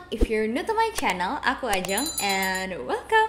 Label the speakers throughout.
Speaker 1: if you're new to my channel, aku Ajeng and welcome!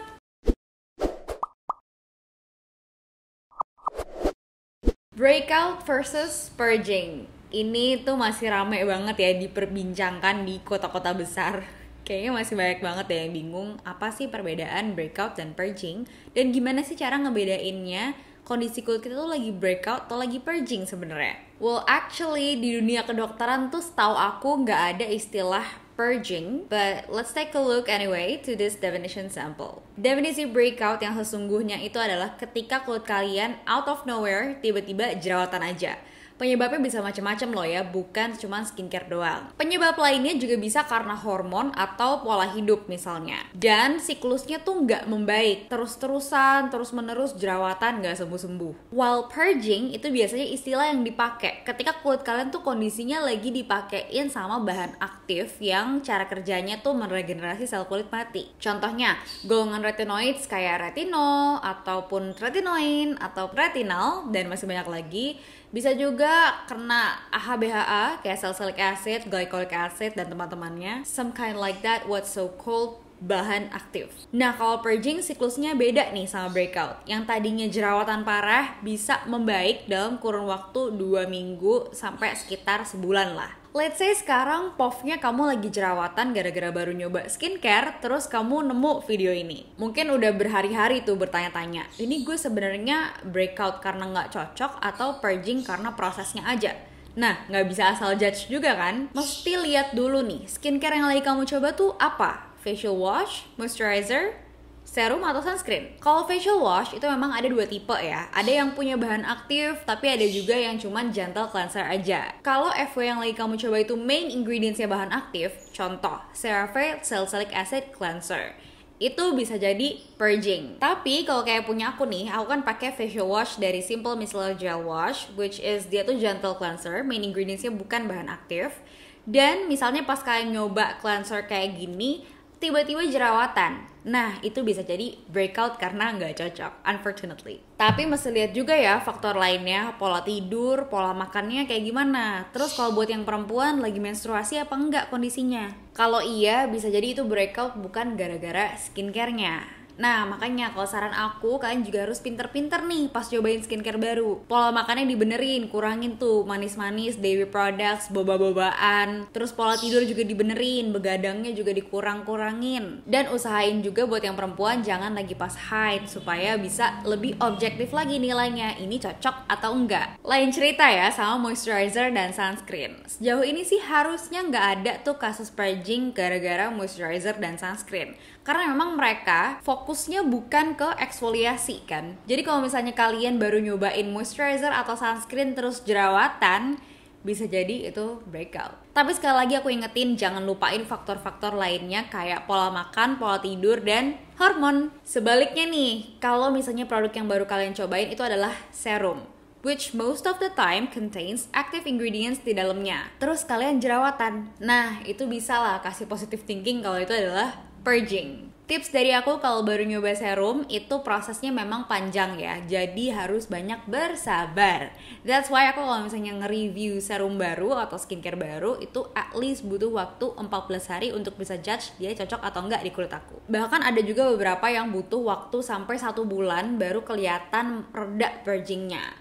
Speaker 1: Breakout versus purging. Ini tuh masih rame banget ya diperbincangkan di kota-kota besar. Kayaknya masih banyak banget ya yang bingung apa sih perbedaan breakout dan purging dan gimana sih cara ngebedainnya kondisi kulit kita tuh lagi breakout atau lagi purging sebenarnya. Well, actually di dunia kedokteran tuh setahu aku nggak ada istilah purging, but let's take a look anyway to this definition sample. Definisi breakout yang sesungguhnya itu adalah ketika kulit kalian out of nowhere tiba-tiba jerawatan aja. Penyebabnya bisa macam-macam loh ya, bukan cuma skincare doang. Penyebab lainnya juga bisa karena hormon atau pola hidup misalnya. Dan siklusnya tuh nggak membaik, terus-terusan, terus-menerus jerawatan nggak sembuh-sembuh. While purging itu biasanya istilah yang dipakai ketika kulit kalian tuh kondisinya lagi dipakein sama bahan aktif yang cara kerjanya tuh meregenerasi sel kulit mati. Contohnya, golongan retinoids kayak retinol, ataupun retinoin, atau retinal, dan masih banyak lagi. Bisa juga kena AHA-BHA kayak salicylic acid, glycolic acid, dan teman-temannya. Some kind like that, what's so called bahan aktif. Nah, kalau purging siklusnya beda nih sama breakout. Yang tadinya jerawatan parah bisa membaik dalam kurun waktu 2 minggu sampai sekitar sebulan lah. Let's say sekarang POV-nya kamu lagi jerawatan gara-gara baru nyoba skincare, terus kamu nemu video ini. Mungkin udah berhari-hari tuh bertanya-tanya, ini gue sebenarnya breakout karena nggak cocok atau purging karena prosesnya aja. Nah, nggak bisa asal judge juga kan? Mesti lihat dulu nih, skincare yang lagi kamu coba tuh apa? Facial wash, moisturizer, serum atau sunscreen. Kalau facial wash itu memang ada 2 tipe ya. Ada yang punya bahan aktif, tapi ada juga yang cuman gentle cleanser aja. Kalau FW yang lagi kamu coba itu main ingredientsnya bahan aktif, contoh CeraVe Salicylic Acid Cleanser, itu bisa jadi purging. Tapi kalau kayak punya aku nih, aku kan pakai facial wash dari Simple Micellar Gel Wash, which is dia tuh gentle cleanser, main ingredientsnya bukan bahan aktif. Dan misalnya pas kalian nyoba cleanser kayak gini, tiba-tiba jerawatan. Nah, itu bisa jadi breakout karena nggak cocok, unfortunately. Tapi mesti lihat juga ya faktor lainnya, pola tidur, pola makannya kayak gimana. Terus kalau buat yang perempuan lagi menstruasi apa enggak kondisinya. Kalau iya, bisa jadi itu breakout bukan gara-gara skincare-nya. Nah, makanya kalau saran aku, kalian juga harus pinter-pinter nih pas cobain skincare baru. Pola makannya dibenerin, kurangin tuh manis-manis, dairy products, boba-bobaan. Terus pola tidur juga dibenerin, begadangnya juga dikurang-kurangin. Dan usahain juga buat yang perempuan jangan lagi pas haid, supaya bisa lebih objektif lagi nilainya, ini cocok atau enggak. Lain cerita ya sama moisturizer dan sunscreen. Sejauh ini sih harusnya nggak ada tuh kasus purging gara-gara moisturizer dan sunscreen. Karena memang mereka fokusnya bukan ke eksfoliasi kan. Jadi kalau misalnya kalian baru nyobain moisturizer atau sunscreen terus jerawatan, bisa jadi itu breakout. Tapi sekali lagi aku ingetin jangan lupain faktor-faktor lainnya kayak pola makan, pola tidur, dan hormon. Sebaliknya nih, kalau misalnya produk yang baru kalian cobain itu adalah serum, which most of the time contains active ingredients di dalamnya. Terus kalian jerawatan. Nah, itu bisa lah kasih positive thinking kalau itu adalah purging. Tips dari aku kalau baru nyoba serum itu prosesnya memang panjang ya, jadi harus banyak bersabar. That's why aku kalau misalnya nge-review serum baru atau skincare baru itu at least butuh waktu 14 hari untuk bisa judge dia cocok atau enggak di kulit aku. Bahkan ada juga beberapa yang butuh waktu sampai 1 bulan baru kelihatan reda purgingnya.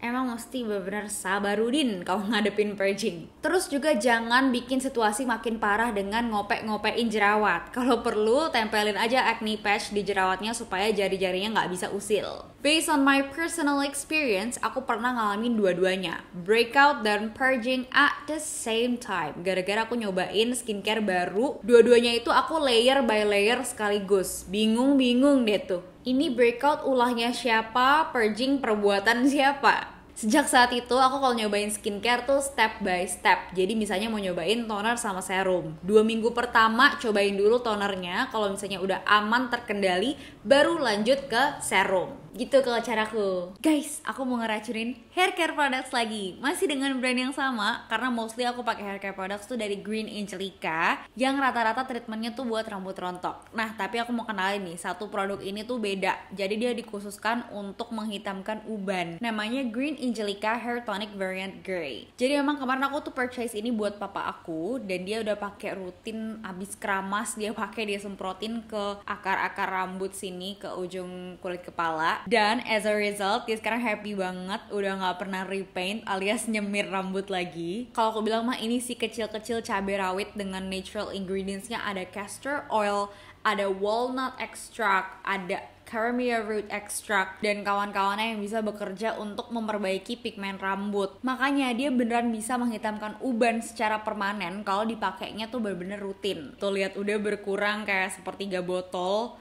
Speaker 1: Emang mesti benar-benar sabarudin kalau ngadepin purging. Terus juga jangan bikin situasi makin parah dengan ngopek-ngopein jerawat. Kalau perlu, tempelin aja acne patch di jerawatnya supaya jari-jarinya nggak bisa usil. Based on my personal experience, aku pernah ngalamin dua-duanya, breakout dan purging at the same time. Gara-gara aku nyobain skincare baru, dua-duanya itu aku layer by layer sekaligus. Bingung-bingung deh tuh. Ini breakout ulahnya siapa, purging perbuatan siapa? Sejak saat itu aku kalau nyobain skincare tuh step by step. Jadi misalnya mau nyobain toner sama serum, 2 minggu pertama cobain dulu tonernya. Kalau misalnya udah aman terkendali, baru lanjut ke serum. Gitu kalau caraku. Guys, aku mau ngeracunin hair care products lagi. Masih dengan brand yang sama, karena mostly aku pakai hair care products tuh dari Green Angelica, yang rata-rata treatmentnya tuh buat rambut rontok. Nah, tapi aku mau kenalin nih, satu produk ini tuh beda. Jadi dia dikhususkan untuk menghitamkan uban. Namanya Green Angelica Hair Tonic Variant Grey. Jadi emang kemarin aku tuh purchase ini buat papa aku, dan dia udah pakai rutin, abis keramas dia semprotin ke akar-akar rambut sini, ke ujung kulit kepala. Dan as a result dia sekarang happy banget, udah nggak pernah repaint alias nyemir rambut lagi. Kalau aku bilang mah ini sih kecil-kecil cabai rawit dengan natural ingredientsnya, ada castor oil, ada walnut extract, ada caramel root extract, dan kawan-kawannya yang bisa bekerja untuk memperbaiki pigmen rambut. Makanya dia beneran bisa menghitamkan uban secara permanen kalau dipakainya tuh bener-bener rutin. Tuh lihat udah berkurang kayak sepertiga botol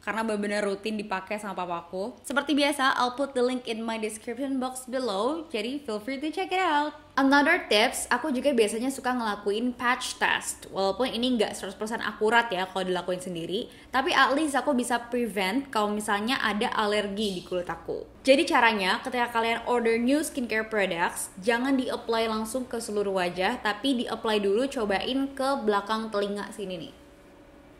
Speaker 1: karena bener-bener rutin dipakai sama papaku. Seperti biasa, I'll put the link in my description box below, jadi feel free to check it out. Another tips, aku juga biasanya suka ngelakuin patch test. Walaupun ini nggak 100% akurat ya kalau dilakuin sendiri, tapi at least aku bisa prevent kalau misalnya ada alergi di kulit aku. Jadi caranya, ketika kalian order new skincare products, jangan di-apply langsung ke seluruh wajah, tapi di-apply dulu, cobain ke belakang telinga sini nih.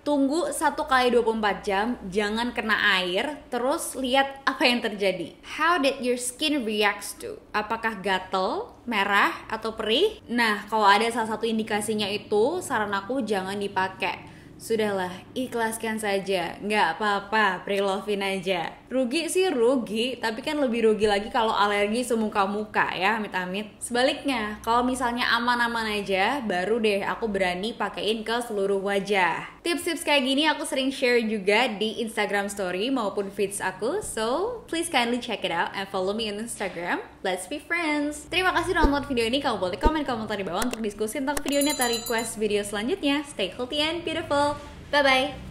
Speaker 1: Tunggu 1x24 jam, jangan kena air, terus lihat apa yang terjadi. How did your skin reacts to? Apakah gatel, merah, atau perih? Nah, kalau ada salah satu indikasinya itu, saran aku jangan dipakai. Sudahlah, ikhlaskan saja, nggak apa-apa, pre-lovin aja. Rugi sih rugi, tapi kan lebih rugi lagi kalau alergi semuka-muka ya, amit-amit. Sebaliknya, kalau misalnya aman-aman aja, baru deh aku berani pakein ke seluruh wajah. Tips-tips kayak gini aku sering share juga di Instagram story maupun feeds aku, so please kindly check it out and follow me on Instagram. Let's be friends. Terima kasih udah nonton video ini. Kamu boleh komen komentar di bawah untuk diskusi tentang video ini atau request video selanjutnya. Stay healthy and beautiful. Bye-bye.